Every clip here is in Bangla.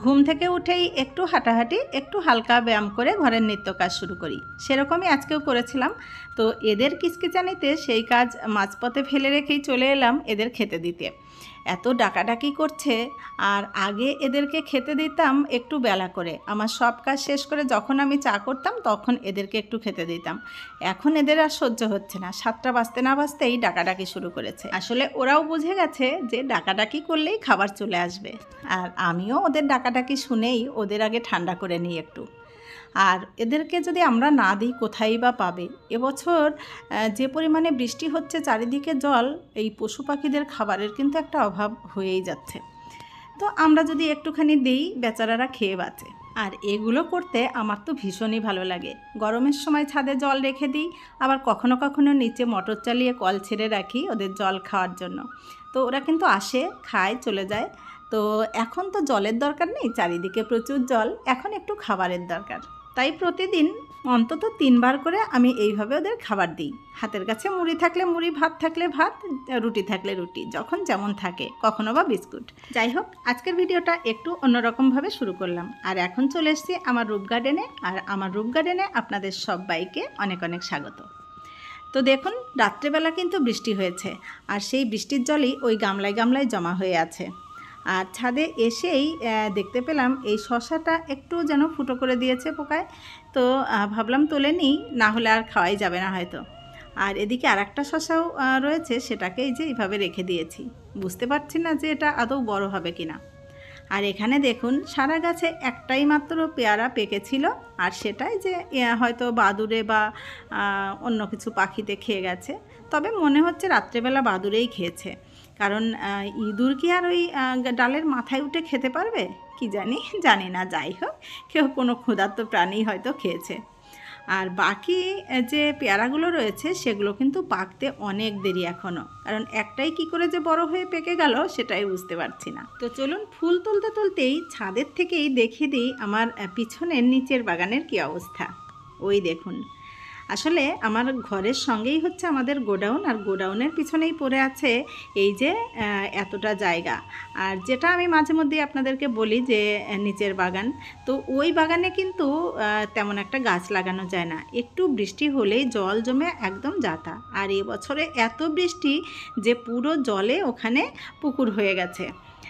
ঘুম থেকে উঠেই একটু হাঁটাহাঁটি, একটু হালকা ব্যায়াম করে ঘরের নিত্য কাজ শুরু করি। সেরকমই আজকেও করেছিলাম। তো এদের কিচকিচানিতে সেই কাজ মাঝপথে ফেলে রেখেই চলে এলাম এদের খেতে দিতে। এত ডাকাডাকি করছে, আর আগে এদেরকে খেতে দিতাম একটু বেলা করে। আমার সব কাজ শেষ করে যখন আমি চা করতাম তখন এদেরকে একটু খেতে দিতাম। এখন এদের আর সহ্য হচ্ছে না, 7টা বাজতে না বাজতেই ডাকাডাকি শুরু করেছে। আসলে ওরাও বুঝে গেছে যে ডাকাডাকি করলেই খাবার চলে আসবে, আর আমিও ওদের ডাকাডাকি শুনেই ওদের আগে ঠান্ডা করে নিই একটু। আর এদেরকে যদি আমরা না দিই কোথায় বা পাবে। এবছর যে পরিমাণে বৃষ্টি হচ্ছে, চারিদিকে জল, এই পশু পাখিদের খাবারের কিন্তু একটা অভাব হয়েই যাচ্ছে। তো আমরা যদি একটুখানি দিই, বেচারারা খেয়ে বাঁচে। আর এগুলো করতে আমার তো ভীষণই ভালো লাগে। গরমের সময় ছাদে জল রেখে দিই, আবার কখনো কখনো নিচে মোটর চালিয়ে কল ছেড়ে রাখি ওদের জল খাওয়ার জন্য। তো ওরা কিন্তু আসে, খায়, চলে যায়। তো এখন তো জলের দরকার নেই, চারিদিকে প্রচুর জল, এখন একটু খাবারের দরকার। তাই প্রতিদিন অন্তত 3 বার করে আমি এইভাবে ওদের খাবার দিই। হাতের কাছে মুড়ি থাকলে মুড়ি, ভাত থাকলে ভাত, রুটি থাকলে রুটি, যখন যেমন থাকে, কখনো বা বিস্কুট। যাই হোক, আজকের ভিডিওটা একটু অন্যরকমভাবে শুরু করলাম। আর এখন চলে এসেছি আমার রূপ গার্ডেনে। আর আমার রূপ গার্ডেনে আপনাদের সবাইকে অনেক অনেক স্বাগত। তো দেখুন, রাত্রেবেলা কিন্তু বৃষ্টি হয়েছে, আর সেই বৃষ্টির জলই ওই গামলায় গামলায় জমা হয়ে আছে। আর ছাদে এসেই দেখতে পেলাম এই শশাটা একটু যেন ফুটো করে দিয়েছে পোকায়। তো ভাবলাম তুলে নিই, না হলে আর খাওয়াই যাবে না হয়তো। আর এদিকে আর একটা শশাও রয়েছে, সেটাকে এই যে এইভাবে রেখে দিয়েছি। বুঝতে পারছি না যে এটা আদৌ বড় হবে কিনা। আর এখানে দেখুন, সারা গাছে একটাই মাত্র পেয়ারা পেকেছিল, আর সেটাই যে হয়তো বাদুড়ে বা অন্য কিছু পাখিতে খেয়ে গেছে। তবে মনে হচ্ছে রাত্রেবেলা বাদুড়েই খেয়েছে, কারণ ইঁদুর কি আর ওই ডালের মাথায় উঠে খেতে পারবে কি জানি না। যাই হোক, কেউ কোনো ক্ষুধার্ত প্রাণী হয়তো খেয়েছে। আর বাকি যে পেয়ারাগুলো রয়েছে সেগুলো কিন্তু পাকতে অনেক দেরি এখনও, কারণ একটাই কি করে যে বড় হয়ে পেকে গেল সেটাই বুঝতে পারছি না। তো চলুন, ফুল তুলতে তুলতেই ছাদের থেকেই দেখিয়ে দিই আমার পিছনের নিচের বাগানের কি অবস্থা। ওই দেখুন, আসলে আমার ঘরের সঙ্গেই হচ্ছে আমাদের গোডাউন, আর গোডাউনের পিছনেই পড়ে আছে এই যে এতটা জায়গা। আর যেটা আমি মাঝে মধ্যেই আপনাদেরকে বলি যে নিচের বাগান, তো ওই বাগানে কিন্তু তেমন একটা গাছ লাগানো যায় না। একটু বৃষ্টি হলেই জল জমে একদম যাতা। আর এবছরে এত বৃষ্টি যে পুরো জলে ওখানে পুকুর হয়ে গেছে।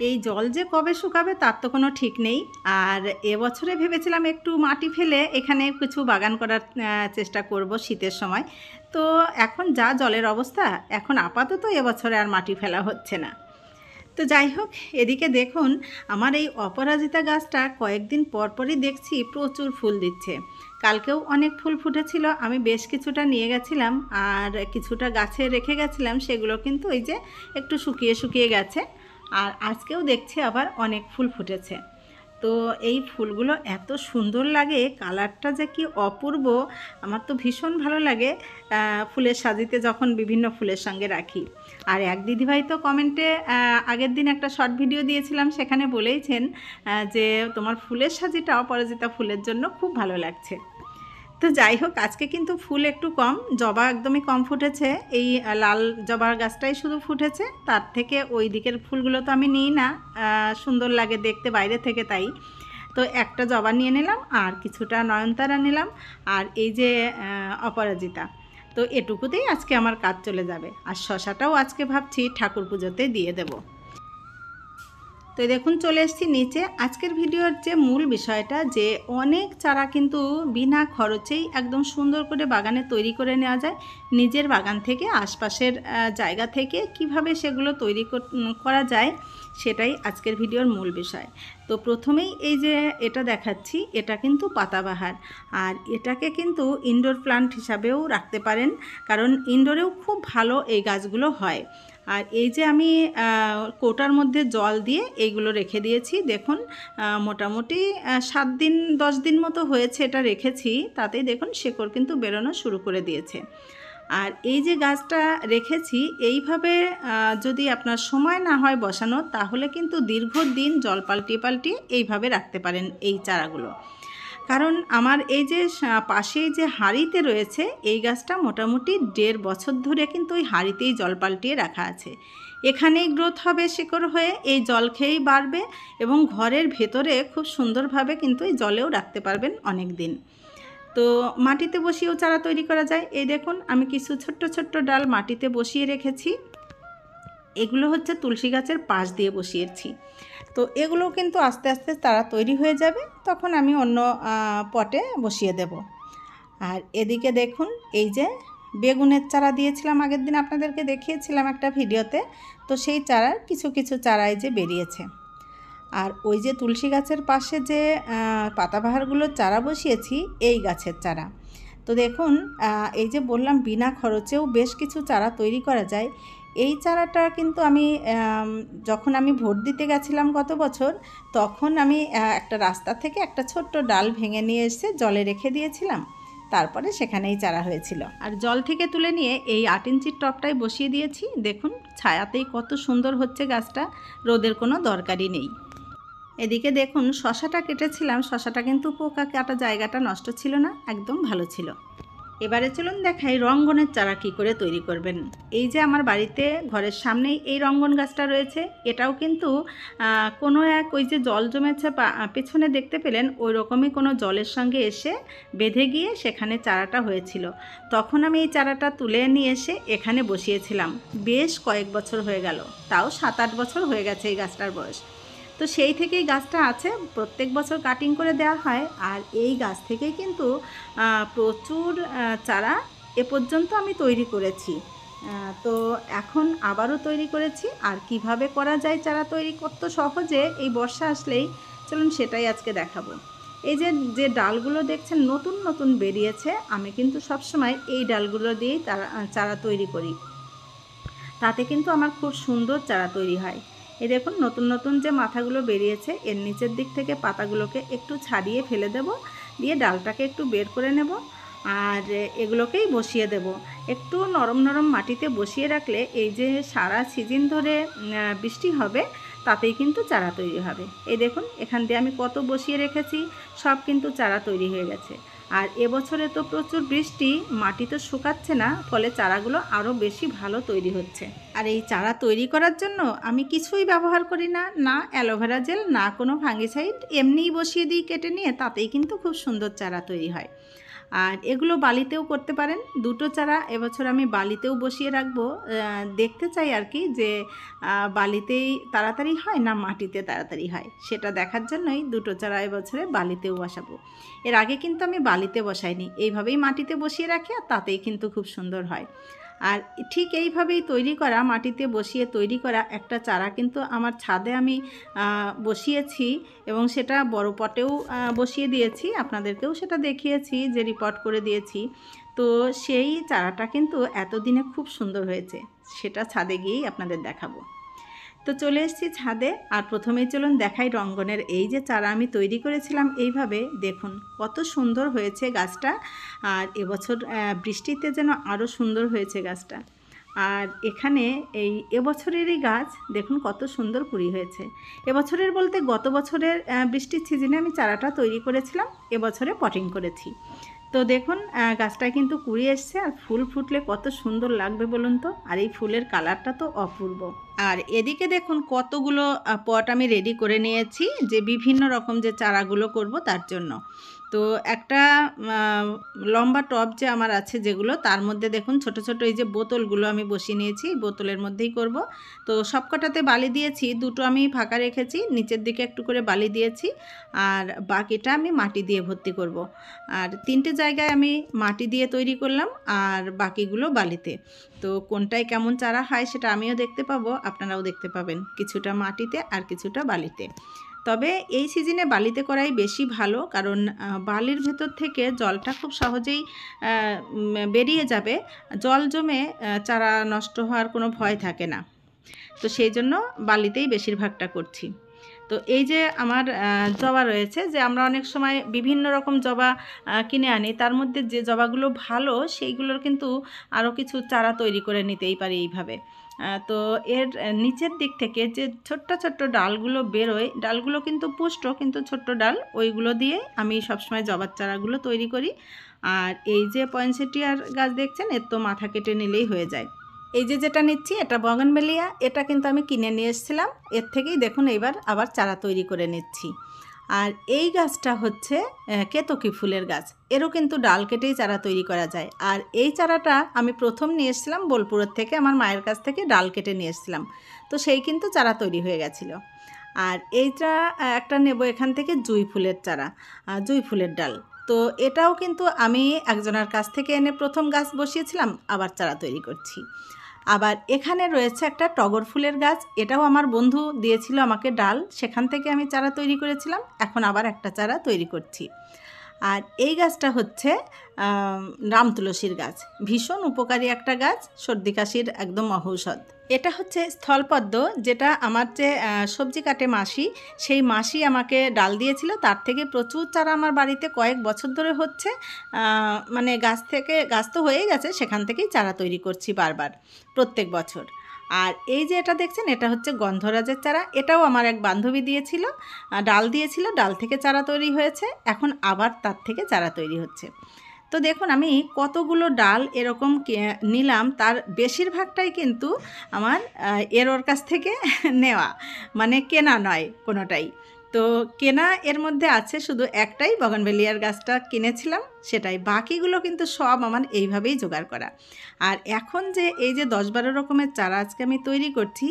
এই জল যে কবে শুকাবে তার তো কোনো ঠিক নেই। আর এবছরে ভেবেছিলাম একটু মাটি ফেলে এখানে কিছু বাগান করার চেষ্টা করব শীতের সময়। তো এখন যা জলের অবস্থা, এখন আপাতত এবছরে আর মাটি ফেলা হচ্ছে না। তো যাই হোক, এদিকে দেখুন, আমার এই অপরাজিতা গাছটা কয়েকদিন পরপরই দেখছি প্রচুর ফুল দিচ্ছে। কালকেও অনেক ফুল ফুটেছিল, আমি বেশ কিছুটা নিয়ে গেছিলাম, আর কিছুটা গাছে রেখে গেছিলাম, সেগুলো কিন্তু ওই যে একটু শুকিয়ে শুকিয়ে গেছে। আর আজকেও দেখছি আবার অনেক ফুল ফুটেছে। তো এই ফুলগুলো এত সুন্দর লাগে, কালারটা যে কি অপূর্ব, আমার তো ভীষণ ভালো লাগে ফুলের সাজিতে যখন বিভিন্ন ফুলের সঙ্গে রাখি। আর এক দিদিভাই তো কমেন্টে আগের দিন একটা শর্ট ভিডিও দিয়েছিলাম, সেখানে বলেইছেন যে তোমার ফুলের সাজিটা অপরাজিতা ফুলের জন্য খুব ভালো লাগছে। তো যাই হোক, আজকে কিন্তু ফুল একটু কম, জবা একদমই কম ফুটেছে। এই লাল জবার গাছটাই শুধু ফুটেছে, তার থেকে ওই দিকের ফুলগুলো তো আমি নিই না, সুন্দর লাগে দেখতে বাইরে থেকে, তাই। তো একটা জবা নিয়ে নিলাম, আর কিছুটা নয়নতারা নিলাম, আর এই যে অপরাজিতা। তো এটুকুতেই আজকে আমার কাজ চলে যাবে। আর শশাটাও আজকে ভাবছি ঠাকুর পুজোতে দিয়ে দেবো। তো দেখুন, চলে এসেছি নিচে। আজকের ভিডিওর যে মূল বিষয়টা, যে অনেক চারা কিন্তু বিনা খরচেই একদম সুন্দর করে বাগানে তৈরি করে নেওয়া যায়। নিজের বাগান থেকে, আশপাশের জায়গা থেকে কিভাবে সেগুলো তৈরি করা যায়, সেটাই আজকের ভিডিওর মূল বিষয়। তো প্রথমেই এই যে এটা দেখাচ্ছি, এটা কিন্তু পাতাবাহার। আর এটাকে কিন্তু ইনডোর প্লান্ট হিসাবেও রাখতে পারেন, কারণ ইনডোরেও খুব ভালো এই গাছগুলো হয়। আর এই যে আমি কৌটার মধ্যে জল দিয়ে এইগুলো রেখে দিয়েছি, দেখুন মোটামুটি 7 দিন 10 দিন মতো হয়েছে এটা রেখেছি। তাতেই দেখুন শেকড় কিন্তু বেরোনো শুরু করে দিয়েছে। আর এই যে গাছটা রেখেছি, এইভাবে যদি আপনার সময় না হয় বসানো, তাহলে কিন্তু দীর্ঘদিন জল পাল্টিয়ে পাল্টিয়ে এইভাবে রাখতে পারেন এই চারাগুলো। কারণ আমার এই যে পাশেই যে হাঁড়িতে রয়েছে এই গাছটা, মোটামুটি 1.5 বছর ধরে কিন্তু ওই হাঁড়িতেই জল পাল্টিয়ে রাখা আছে। এখানেই গ্রোথ হবে শিকড় হয়ে, এই জল খেয়েই বাড়বে এবং ঘরের ভেতরে খুব সুন্দরভাবে কিন্তু এই জলেও রাখতে পারবেন অনেক দিন। তো মাটিতে বসিয়েও চারা তৈরি করা যায়। এই দেখুন আমি কিছু ছোট্ট ছোট্ট ডাল মাটিতে বসিয়ে রেখেছি, এগুলো হচ্ছে তুলসী গাছের পাশ দিয়ে বসিয়েছি। তো এগুলো কিন্তু আস্তে আস্তে চারা তৈরি হয়ে যাবে, তখন আমি অন্য পটে বসিয়ে দেব। আর এদিকে দেখুন এই যে বেগুনের চারা দিয়েছিলাম আগের দিন, আপনাদেরকে দেখিয়েছিলাম একটা ভিডিওতে, তো সেই চারার কিছু কিছু চারাই যে বেরিয়েছে। আর ওই যে তুলসী গাছের পাশে যে পাতাবাহারগুলোর চারা বসিয়েছি, এই গাছের চারা। তো দেখুন এই যে বললাম বিনা খরচেও বেশ কিছু চারা তৈরি করা যায়। এই চারাটা কিন্তু আমি যখন আমি ভোট দিতে গেছিলাম গত বছর, তখন আমি একটা রাস্তা থেকে একটা ছোট্ট ডাল ভেঙে নিয়ে এসে জলে রেখে দিয়েছিলাম, তারপরে সেখানেই চারা হয়েছিল। আর জল থেকে তুলে নিয়ে এই 8 ইঞ্চির টবটাই বসিয়ে দিয়েছি। দেখুন ছায়াতেই কত সুন্দর হচ্ছে গাছটা, রোদের কোনো দরকারই নেই। এদিকে দেখুন শশাটা কেটেছিলাম, শশাটা কিন্তু পোকা কাটা জায়গাটা নষ্ট ছিল না, একদম ভালো ছিল। এবারে চলুন দেখাই রঙ্গনের চারা কী করে তৈরি করবেন। এই যে আমার বাড়িতে ঘরের সামনেই এই রঙ্গন গাছটা রয়েছে, এটাও কিন্তু কোনো এক ওই যে জল জমেছে পেছনে দেখতে পেলেন, ওই রকমই কোনো জলের সঙ্গে এসে বেঁধে গিয়ে সেখানে চারাটা হয়েছিল। তখন আমি এই চারাটা তুলে নিয়ে এসে এখানে বসিয়েছিলাম, বেশ কয়েক বছর হয়ে গেল, তাও 7-8 বছর হয়ে গেছে এই গাছটার বয়স। তো সেই থেকেই গাছটা আছে, প্রত্যেক বছর কাটিং করে দেওয়া হয়। আর এই গাছ থেকেই কিন্তু প্রচুর চারা এ পর্যন্ত আমি তৈরি করেছি। তো এখন আবারও তৈরি করেছি। আর কিভাবে করা যায় চারা তৈরি করতে সহজে এই বর্ষা আসলেই, চলুন সেটাই আজকে দেখাবো। এই যে যে ডালগুলো দেখছেন নতুন নতুন বেরিয়েছে, আমি কিন্তু সবসময় এই ডালগুলো দিয়েই চারা তৈরি করি, তাতে কিন্তু আমার খুব সুন্দর চারা তৈরি হয়। এই দেখুন নতুন নতুন যে মাথাগুলো বেরিয়েছে, এর নিচের দিক থেকে পাতাগুলোকে একটু ছাড়িয়ে ফেলে দেব, দিয়ে ডালটাকে একটু বের করে নেব, আর এগুলোকেই বসিয়ে দেব। একটু নরম নরম মাটিতে বসিয়ে রাখলে এই যে সারা সিজন ধরে বৃষ্টি হবে, তাতেই কিন্তু চারা তৈরি হবে। এই দেখুন এখান দিয়ে আমি কত বসিয়ে রেখেছি, সব কিন্তু চারা তৈরি হয়ে গেছে। আর এবছরে তো প্রচুর বৃষ্টি, মাটি তো শুকাচ্ছে না, ফলে চারাগুলো আরও বেশি ভালো তৈরি হচ্ছে। আর এই চারা তৈরি করার জন্য আমি কিছুই ব্যবহার করি না, না অ্যালোভেরা জেল, না কোনো ফাঙ্গিসাইড, এমনিই বসিয়ে দিই কেটে নিয়ে, তাতেই কিন্তু খুব সুন্দর চারা তৈরি হয়। আর এগুলো বালিতেও করতে পারেন। দুটো চারা এবছর আমি বালিতেও বসিয়ে রাখবো, দেখতে চাই আর কি যে বালিতেই তাড়াতাড়ি হয় না মাটিতে তাড়াতাড়ি হয়, সেটা দেখার জন্যই দুটো চারা এবছরে বালিতেও বসাবো। এর আগে কিন্তু আমি বালিতে বসাইনি, এইভাবেই মাটিতে বসিয়ে রাখি, আর তাতেই কিন্তু খুব সুন্দর হয়। আর ঠিক এইভাবেই তৈরি করা, মাটিতে বসিয়ে তৈরি করা একটা চারা কিন্তু আমার ছাদে আমি বসিয়েছি, এবং সেটা বড় পটেও বসিয়ে দিয়েছি, আপনাদেরকেও সেটা দেখিয়েছি যে রিপোর্ট করে দিয়েছি। তো সেই চারাটা কিন্তু এতদিনে খুব সুন্দর হয়েছে, সেটা ছাদে গিয়েই আপনাদের দেখাবো। তো চলে এসেছি ছাদে, আর প্রথমেই চলুন দেখাই রঙ্গনের এই যে চারা আমি তৈরি করেছিলাম এইভাবে, দেখুন কত সুন্দর হয়েছে গাছটা। আর এবছর বৃষ্টিতে যেন আরও সুন্দর হয়েছে গাছটা। আর এখানে এই এবছরেরই গাছ দেখুন কত সুন্দর কুড়ি হয়েছে। এবছরের বলতে গত বছরের বৃষ্টির সিজনে আমি চারাটা তৈরি করেছিলাম, এবছরে পটিং করেছি। তো দেখুন গাছটায় কিন্তু কুড়ি এসছে, আর ফুল ফুটলে কত সুন্দর লাগবে বলুন তো। আর এই ফুলের কালারটা তো অপূর্ব। আর এদিকে দেখুন কতগুলো পট আমি রেডি করে নিয়েছি, যে বিভিন্ন রকম যে চারাগুলো করব তার জন্য। তো একটা লম্বা টব যে আমার আছে যেগুলো, তার মধ্যে দেখুন ছোট ছোট এই যে বোতলগুলো আমি বসিয়ে নিয়েছি, বোতলের মধ্যেই করব। তো সবকটাতে বালি দিয়েছি, দুটো আমি ফাঁকা রেখেছি, নিচের দিকে একটু করে বালি দিয়েছি, আর বাকিটা আমি মাটি দিয়ে ভর্তি করব। আর 3টে জায়গায় আমি মাটি দিয়ে তৈরি করলাম, আর বাকিগুলো বালিতে। তো কোনটায় কেমন চারা হয় সেটা আমিও দেখতে পাবো, আপনারাও দেখতে পাবেন, কিছুটা মাটিতে আর কিছুটা বালিতে। তবে এই সিজনে বালিতে করাই বেশি ভালো, কারণ বালির ভেতর থেকে জলটা খুব সহজেই বেরিয়ে যাবে, জল জমে চারা নষ্ট হওয়ার কোনো ভয় থাকে না। তো সেই জন্য বালিতেই বেশিরভাগটা করছি। তো এই যে আমার জবা রয়েছে, যে আমরা অনেক সময় বিভিন্ন রকম জবা কিনে আনি, তার মধ্যে যে জবাগুলো ভালো সেইগুলোর কিন্তু আরও কিছু চারা তৈরি করে নিতেই পারি এইভাবে। তো এর নিচের দিক থেকে যে ছোট্ট ছোট্ট ডালগুলো বেরোয়, ডালগুলো কিন্তু পুষ্ট, কিন্তু ছোট্ট ডাল, ওইগুলো দিয়ে আমি সবসময় জবার চারাগুলো তৈরি করি। আর এই যে পয়েনসেটিয়ার গাছ দেখছেন, এর তো মাথা কেটে নিলেই হয়ে যায়, এই যে যেটা নিচ্ছি এটা বগনভেলিয়া, এটা কিন্তু আমি কিনে নিয়ে এসেছিলাম। এর থেকেই দেখুন এইবার আবার চারা তৈরি করে নিচ্ছি। আর এই গাছটা হচ্ছে কেতকী ফুলের গাছ, এরও কিন্তু ডাল কেটেই চারা তৈরি করা যায়। আর এই চারাটা আমি প্রথম নিয়ে এসেছিলাম বোলপুরের থেকে, আমার মায়ের কাছ থেকে ডাল কেটে নিয়ে এসেছিলাম, তো সেই কিন্তু চারা তৈরি হয়ে গেছিলো। আর এইটা একটা নেব এখান থেকে জুঁই ফুলের চারা, জুঁই ফুলের ডাল। তো এটাও কিন্তু আমি একজনের কাছ থেকে এনে প্রথম গাছ বসিয়েছিলাম, আবার চারা তৈরি করছি। আবার এখানে রয়েছে একটা টগর ফুলের গাছ, এটাও আমার বন্ধু দিয়েছিল আমাকে ডাল, সেখান থেকে আমি চারা তৈরি করেছিলাম, এখন আবার একটা চারা তৈরি করছি। আর এই গাছটা হচ্ছে রাম তুলসীর গাছ, ভীষণ উপকারী একটা গাছ, সর্দি কাশির একদম ঔষধ। এটা হচ্ছে স্থলপদ্ম, যেটা আমার যে সবজি কাটে মাসি, সেই মাসি আমাকে ডাল দিয়েছিল, তার থেকে প্রচুর চারা আমার বাড়িতে কয়েক বছর ধরে হচ্ছে। মানে গাছ তো হয়ে গেছে, সেখান থেকেই চারা তৈরি করছি বারবার প্রত্যেক বছর। আর এই যে এটা দেখছেন, এটা হচ্ছে গন্ধরাজের চারা, এটাও আমার এক বান্ধবী দিয়েছিল, ডাল দিয়েছিল, ডাল থেকে চারা তৈরি হয়েছে, এখন আবার তার থেকে চারা তৈরি হচ্ছে। তো দেখুন আমি কতগুলো ডাল এরকম নিলাম, তার বেশিরভাগটাই কিন্তু আমার ওর কাছ থেকে নেওয়া, মানে কেনা নয় কোনোটাই। তো কেনা এর মধ্যে আছে শুধু একটাই, বগনভেলিয়ার গাছটা কিনেছিলাম সেটাই, বাকিগুলো কিন্তু সব আমার এইভাবেই জোগাড় করা। আর এখন যে এই যে 10-12 রকমের চারা আজকে আমি তৈরি করছি,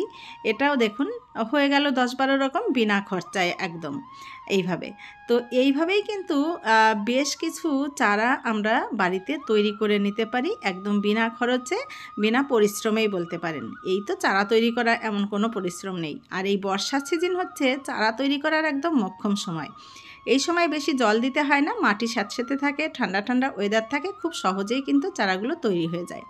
এটাও দেখুন হয়ে গেল 10-12 রকম বিনা খরচায় একদম এইভাবে। তো এইভাবেই কিন্তু বেশ কিছু চারা আমরা বাড়িতে তৈরি করে নিতে পারি একদম বিনা খরচে, বিনা পরিশ্রমেই বলতে পারেন। এই তো চারা তৈরি করা এমন কোনো পরিশ্রম নেই। আর এই বর্ষার সিজন হচ্ছে চারা তৈরি করার একদম মোক্ষম সময়। এই সময় বেশি জল দিতে হয় না, মাটি স্যাঁতসেঁতে থাকে, ঠান্ডা ঠান্ডা ওয়েদার থাকে, খুব সহজেই কিন্তু চারাগুলো তৈরি হয়ে যায়।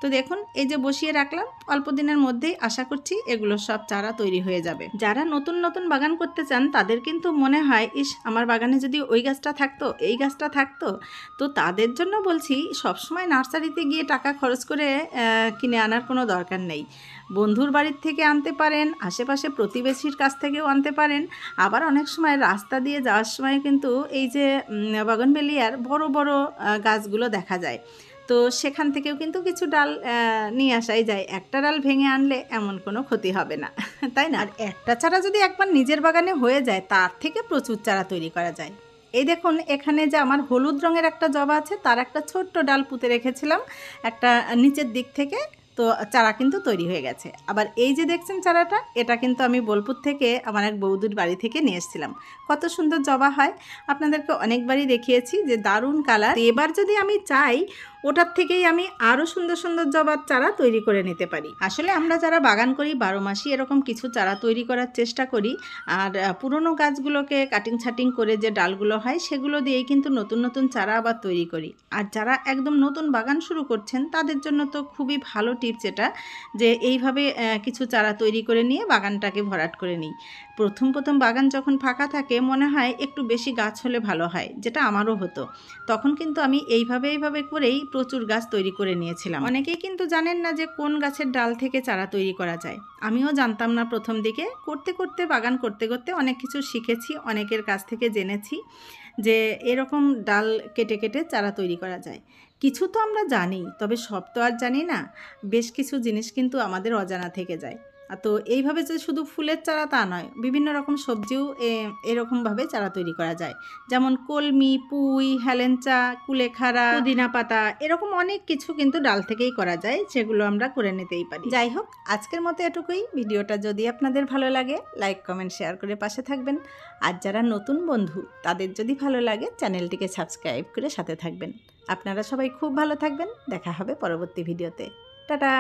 তো দেখুন এই যে বসিয়ে রাখলাম, অল্প দিনের মধ্যেই আশা করছি এগুলো সব চারা তৈরি হয়ে যাবে। যারা নতুন নতুন বাগান করতে চান তাদের কিন্তু মনে হয়, ইস আমার বাগানে যদি ওই গাছটা থাকতো, এই গাছটা থাকতো। তো তাদের জন্য বলছি, সবসময় নার্সারিতে গিয়ে টাকা খরচ করে কিনে আনার কোনো দরকার নেই। বন্ধুর বাড়ির থেকে আনতে পারেন, আশেপাশে প্রতিবেশীর কাছ থেকেও আনতে পারেন। আবার অনেক সময় রাস্তা দিয়ে যাওয়ার সময় কিন্তু এই যে বগনভেলিয়ার বড় বড় গাছগুলো দেখা যায়, তো সেখান থেকেও কিন্তু কিছু ডাল নিয়ে আসাই যায়। একটা ডাল ভেঙে আনলে এমন কোনো ক্ষতি হবে না, তাই না? আর একটা চারা যদি একবার নিজের বাগানে হয়ে যায়, তার থেকে প্রচুর চারা তৈরি করা যায়। এই দেখুন এখানে যে আমার হলুদ রঙের একটা জবা আছে, তার একটা ছোট্ট ডাল পুঁতে রেখেছিলাম একটা নিচের দিক থেকে, তো চারা কিন্তু তৈরি হয়ে গেছে। আবার এই যে দেখছেন চারাটা, এটা কিন্তু আমি বোলপুর থেকে আমার এক বৌদির বাড়ি থেকে নিয়ে এসেছিলাম। কত সুন্দর জবা হয়, আপনাদেরকে অনেকবারই দেখিয়েছি যে দারুণ কালার। এবার যদি আমি চাই, ওটার থেকেই আমি আরও সুন্দর সুন্দর জবার চারা তৈরি করে নিতে পারি। আসলে আমরা যারা বাগান করি 12 মাসই এরকম কিছু চারা তৈরি করার চেষ্টা করি। আর পুরনো গাছগুলোকে কাটিং ছাটিং করে যে ডালগুলো হয়, সেগুলো দিয়েই কিন্তু নতুন নতুন চারা আবার তৈরি করি। আর যারা একদম নতুন বাগান শুরু করছেন, তাদের জন্য তো খুবই ভালো টিপস এটা, যে এইভাবে কিছু চারা তৈরি করে নিয়ে বাগানটাকে ভরাট করে নিই। প্রথম প্রথম বাগান যখন ফাঁকা থাকে, মনে হয় একটু বেশি গাছ হলে ভালো হয়, যেটা আমারও হতো। তখন কিন্তু আমি এইভাবে করেই প্রচুর গাছ তৈরি করে নিয়েছিলাম। অনেকেই কিন্তু জানেন না যে কোন গাছের ডাল থেকে চারা তৈরি করা যায়। আমিও জানতাম না প্রথম দিকে, করতে করতে বাগান করতে করতে অনেক কিছু শিখেছি, অনেকের কাছ থেকে জেনেছি যে এরকম ডাল কেটে কেটে চারা তৈরি করা যায়। কিছু তো আমরা জানি, তবে সব তো আর জানি না। বেশ কিছু জিনিস কিন্তু আমাদের অজানা থেকে যায়। তো এইভাবে যে শুধু ফুলের চারা তা নয়, বিভিন্ন রকম সবজিও এরকমভাবে চারা তৈরি করা যায়। যেমন কলমি, পুঁই, হেলেঞ্চা, কুলেখাড়া, পুদিনা পাতা, এরকম অনেক কিছু কিন্তু ডাল থেকেই করা যায়, সেগুলো আমরা করে নিতেই পারি। যাই হোক, আজকের মতো এটুকুই। ভিডিওটা যদি আপনাদের ভালো লাগে, লাইক কমেন্ট শেয়ার করে পাশে থাকবেন। আর যারা নতুন বন্ধু, তাদের যদি ভালো লাগে, চ্যানেলটিকে সাবস্ক্রাইব করে সাথে থাকবেন। আপনারা সবাই খুব ভালো থাকবেন। দেখা হবে পরবর্তী ভিডিওতে। টাটা।